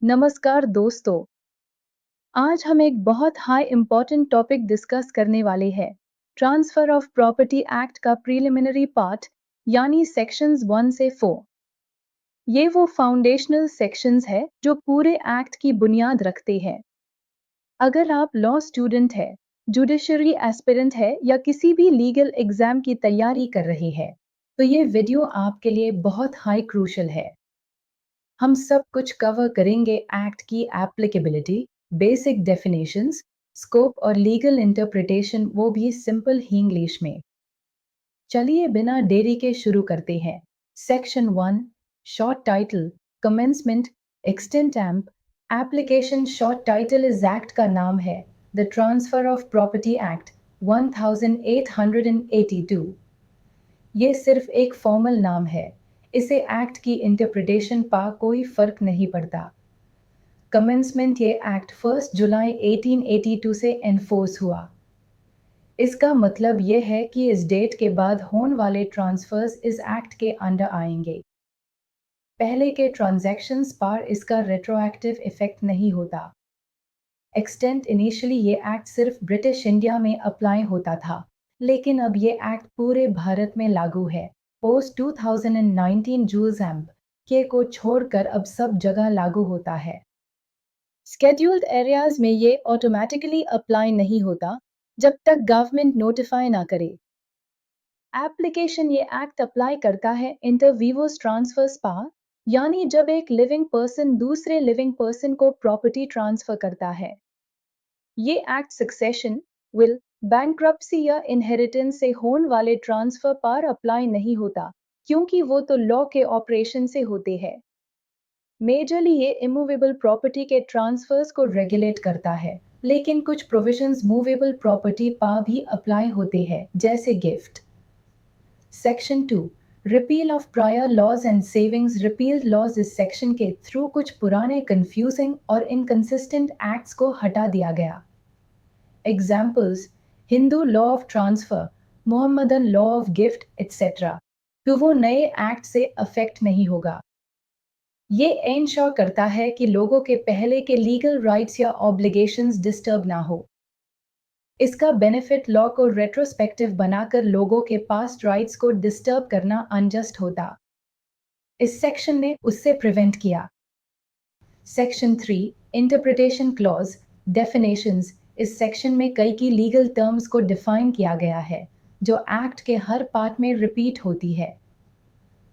नमस्कार दोस्तों। आज हम एक बहुत हाई इम्पोर्टेंट टॉपिक डिस्कस करने वाले हैं। ट्रांसफर ऑफ प्रॉपर्टी एक्ट का प्रीलिमिनरी पार्ट यानी सेक्शंस 1 से 4। ये वो फाउंडेशनल सेक्शंस है जो पूरे एक्ट की बुनियाद रखते हैं। अगर आप लॉ स्टूडेंट है, जुडिशरी एस्पिरेंट है या किसी भी लीगल एग्जाम की तैयारी कर रहे हैं, तो ये वीडियो आपके लिए बहुत हाई क्रूशल है। हम सब कुछ कवर करेंगे एक्ट की एप्लीकेबिलिटी, बेसिक डेफिनेशंस, स्कोप और लीगल इंटरप्रिटेशन, वो भी सिंपल इंग्लिश में। चलिए बिना देरी के शुरू करते हैं। Section 1, short title, commencement, extent amp, application. Short title इस एक्ट का नाम है the transfer of property act 1882। ये सिर्फ एक फॉर्मल नाम है, इसे एक्ट की इंटरप्रिटेशन पा कोई फर्क नहीं पड़ता। कमेंसमेंट, ये एक्ट 1 जुलाई 1882 से एनफोर्स हुआ। इसका मतलब यह है कि इस डेट के बाद होने वाले ट्रांसफर्स इस एक्ट के अंडर आएंगे। पहले के ट्रांजैक्शंस पर इसका रेट्रोएक्टिव इफेक्ट नहीं होता। एक्सटेंट, इनिशियली ये एक्ट सिर्फ ब्रिटिश इंडिया में अप्लाई होता था, लेकिन अब ये एक्ट पूरे भारत में लागू है। पोस्ट 2019 जूल्स एम्प के को छोड़कर अब सब जगह लागू होता है। स्केड्यूल्ड एरियाज में ये ऑटोमेटिकली अप्लाई नहीं होता जब तक गवर्नमेंट नोटिफाई ना करे। एप्लीकेशन, ये एक्ट अप्लाई करता है इंटर विवोस ट्रांसफर्स पर, यानी जब एक लिविंग पर्सन दूसरे लिविंग पर्सन को प्रॉपर्टी ट्रांसफर करता है। ये एक्ट सक्सेशन, विल, बैंक्रप्सी या इनहेरिटेंस से होने वाले ट्रांसफर पर अप्लाई नहीं होता, क्योंकि वो तो लॉ के ऑपरेशन से होते हैं। मेजरली ये इमूवेबल प्रॉपर्टी के ट्रांसफर्स को रेगुलेट करता है, लेकिन कुछ प्रोविजंस मूवेबल प्रॉपर्टी पर भी अप्लाई होते हैं, जैसे gift. Section 2, repeal of prior laws and savings. Repealed laws इस सेक्शन के थ्रू कुछ पुराने कंफ्यूजिंग और इनकंसिस्टेंट एक्ट्स को हटा दिया गया। Examples: Hindu law of transfer, Mohammedan law of gift etcetera. तो वो नए एक्ट से अफेक्ट नहीं होगा। ये इंश्योर करता है कि लोगों के पहले के लीगल राइट्स या ऑब्लिगेशंस डिस्टर्ब ना हो। इसका बेनिफिट लॉ को रेट्रोस्पेक्टिव बनाकर लोगों के पास्ट राइट्स को डिस्टर्ब करना अनजस्ट होता। इस सेक्शन ने उससे प्रिवेंट किया। Section 3, interpretation clause, definitions. इस सेक्शन में कई की लीगल टर्म्स को डिफाइन किया गया है, जो एक्ट के हर पार्ट में रिपीट होती है।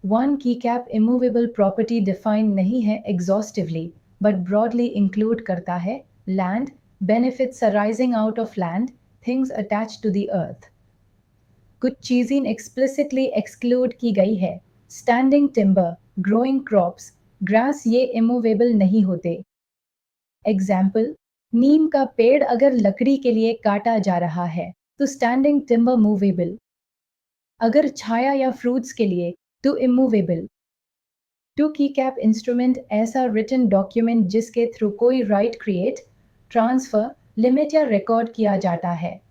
1 की कैप इमूवेबल प्रॉपर्टी डिफाइन नहीं है एग्जॉस्टिवली, बट ब्रॉडली इंक्लूड करता है land, benefits arising out of land, things attached to the earth. कुछ चीजें एक्सप्लिसिटली एक्सक्लूड की गई है। Standing timber, growing crops, grass, ये इमूवेबल नहीं होते। एग्जाम्पल: नीम का पेड़ अगर लकड़ी के लिए काटा जा रहा है तो स्टैंडिंग टिम्बर मूवेबल, अगर छाया या फ्रूट्स के लिए तो इमूवेबल। 2 की कैप इंस्ट्रूमेंट, ऐसा रिटन डॉक्यूमेंट जिसके थ्रू कोई राइट क्रिएट, ट्रांसफर, लिमिट या रिकॉर्ड किया जाता है।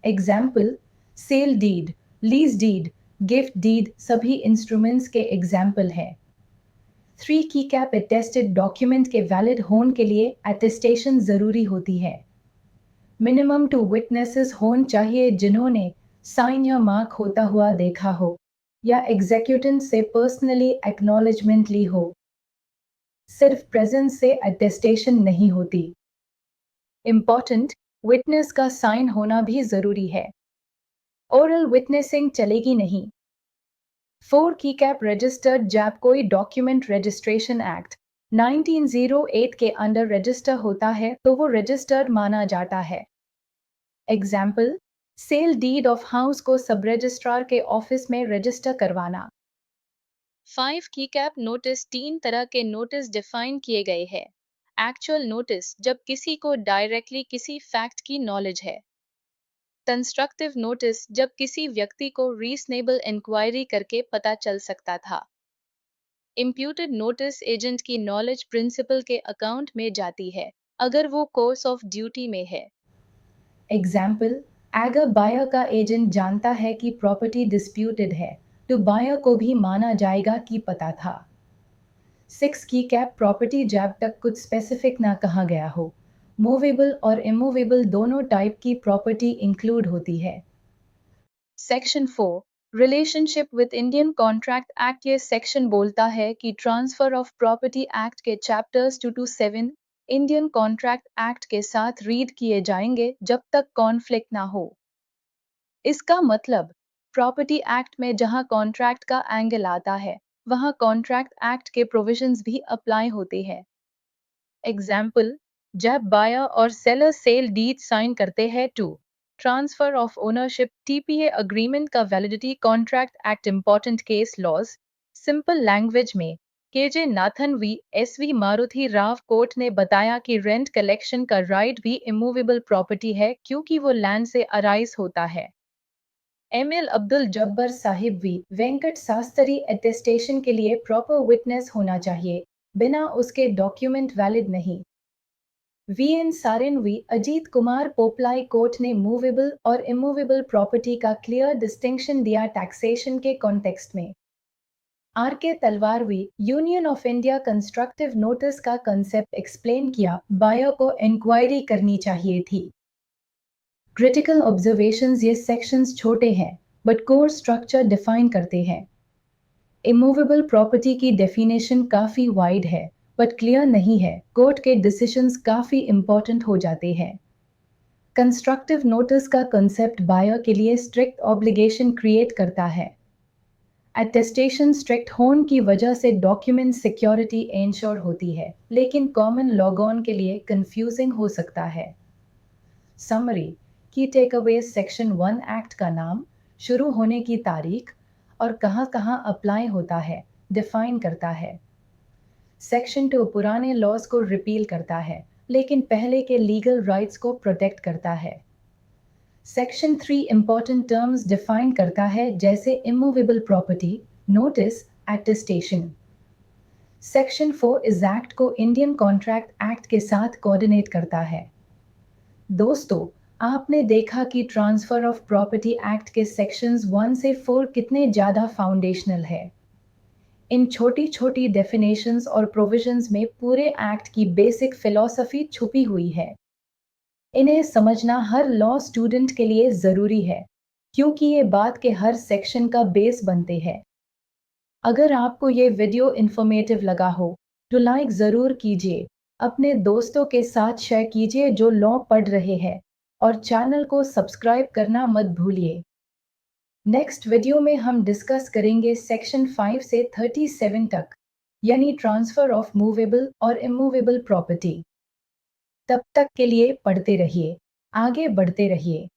Example: sale deed, lease deed, gift deed, सभी इंस्ट्रूमेंट्स के एग्जाम्पल है। 3 की कैप अटेस्टेड डॉक्यूमेंट के वैलिड होने के लिए अटेस्टेशन जरूरी होती है। मिनिमम 2 विटनेसेस होने चाहिए जिन्होंने साइन या मार्क होता हुआ देखा हो या एग्जीक्यूटेंट से पर्सनली एक्नॉलेजमेंट ली हो। सिर्फ प्रेजेंस से अटेस्टेशन नहीं होती। इम्पॉर्टेंट, विटनेस का साइन होना भी जरूरी है। ओरल विटनेसिंग चलेगी नहीं। 4 की कैप रजिस्टर्ड, जब कोई डॉक्यूमेंट रजिस्ट्रेशन एक्ट 1908 के अंडर रजिस्टर होता है तो वो रजिस्टर्ड माना जाता है। Example: sale deed of house को सब रजिस्ट्रार के ऑफिस में रजिस्टर करवाना। 5 की कैप नोटिस, 3 तरह के नोटिस डिफाइन किए गए हैं। एक्चुअल नोटिस, जब किसी को डायरेक्टली किसी फैक्ट की नॉलेज है। कंस्ट्रक्टिव नोटिस, जब किसी व्यक्ति को रीजनेबल इंक्वायरी करके पता चल सकता था। इम्प्यूटेड नोटिस, एजेंट की नॉलेज प्रिंसिपल के अकाउंट में जाती है अगर वो कोर्स ऑफ ड्यूटी में है। एग्जाम्पल: अगर बायर का एजेंट जानता है कि प्रॉपर्टी डिस्प्यूटेड है तो बायर को भी माना जाएगा कि पता था। 6 की कैप प्रॉपर्टी जब तक कुछ स्पेसिफिक ना कहा गया हो। मूवेबल और इमूवेबल दोनों टाइप की प्रॉपर्टी इंक्लूड होती है। Section 4 relationship with Indian contract act. ये सेक्शन बोलता है कि ट्रांसफर ऑफ प्रॉपर्टी एक्ट के chapters 2 to 7 Indian contract act के साथ रीड किए जाएंगे जब तक कॉन्फ्लिक्ट ना हो। इसका मतलब प्रॉपर्टी एक्ट में जहां कॉन्ट्रैक्ट का एंगल आता है, वहां कॉन्ट्रैक्ट एक्ट के प्रोविजंस भी अप्लाई होते हैं। एग्जाम्पल, जब बायर और सेलर सेल डीड साइन करते हैं to transfer of ownership TPA agreement का validity contract act important case laws. Simple language में KJ Nathan v S V Maruthi Rao court ने बताया कि रेंट कलेक्शन का राइट भी इमूवेबल प्रॉपर्टी है क्योंकि वो लैंड से अराइज होता है। ML Abdul Jabbar Sahib v Venkata Sastri attestation के लिए प्रॉपर विटनेस होना चाहिए, बिना उसके डॉक्यूमेंट वैलिड नहीं। VN Sarin v Ajit Kumar पोपलाई court ने मूवेबल और इमूवेबल प्रॉपर्टी का क्लियर डिस्टिंक्शन दिया टैक्सेशन के कॉन्टेक्स्ट में। R K Talwar v Union of India constructive notice का कंसेप्ट एक्सप्लेन किया, बायर को इंक्वायरी करनी चाहिए थी। Critical observations. ये सेक्शंस छोटे हैं बट कोर स्ट्रक्चर डिफाइन करते हैं। इमूवेबल प्रॉपर्टी की डेफिनेशन काफ़ी वाइड है बट क्लियर नहीं है। कोर्ट के डिसीजंस काफ़ी इंपॉर्टेंट हो जाते हैं। कंस्ट्रक्टिव नोटिस का कंसेप्ट बायर के लिए स्ट्रिक्ट ऑब्लिगेशन क्रिएट करता है। अटेस्टेशन स्ट्रिक्ट होने की वजह से डॉक्यूमेंट सिक्योरिटी इंश्योर होती है, लेकिन कॉमन लॉगऑन के लिए कंफ्यूजिंग हो सकता है। समरी की टेकअवे। सेक्शन 1 एक्ट का नाम, शुरू होने की तारीख और कहां कहां अप्लाई होता है डिफाइन करता है। सेक्शन 2 पुराने लॉज को रिपील करता है लेकिन पहले के लीगल राइट्स को प्रोटेक्ट करता है। सेक्शन 3 इंपॉर्टेंट टर्म्स डिफाइन करता है जैसे immovable property, notice, attestation. Section 4 इस एक्ट को इंडियन कॉन्ट्रैक्ट एक्ट के साथ कोऑर्डिनेट करता है। दोस्तों, आपने देखा कि ट्रांसफर ऑफ प्रॉपर्टी एक्ट के सेक्शंस 1 से 4 कितने ज़्यादा फाउंडेशनल है। इन छोटी छोटी डेफिनेशंस और प्रोविजंस में पूरे एक्ट की बेसिक फिलॉसफी छुपी हुई है। इन्हें समझना हर लॉ स्टूडेंट के लिए ज़रूरी है क्योंकि ये बात के हर सेक्शन का बेस बनते हैं। अगर आपको ये वीडियो इन्फॉर्मेटिव लगा हो तो लाइक ज़रूर कीजिए, अपने दोस्तों के साथ शेयर कीजिए जो लॉ पढ़ रहे हैं और चैनल को सब्सक्राइब करना मत भूलिए। नेक्स्ट वीडियो में हम डिस्कस करेंगे सेक्शन 5 से 37 तक, यानी ट्रांसफर ऑफ मूवेबल और इमूवेबल प्रॉपर्टी। तब तक के लिए पढ़ते रहिए, आगे बढ़ते रहिए।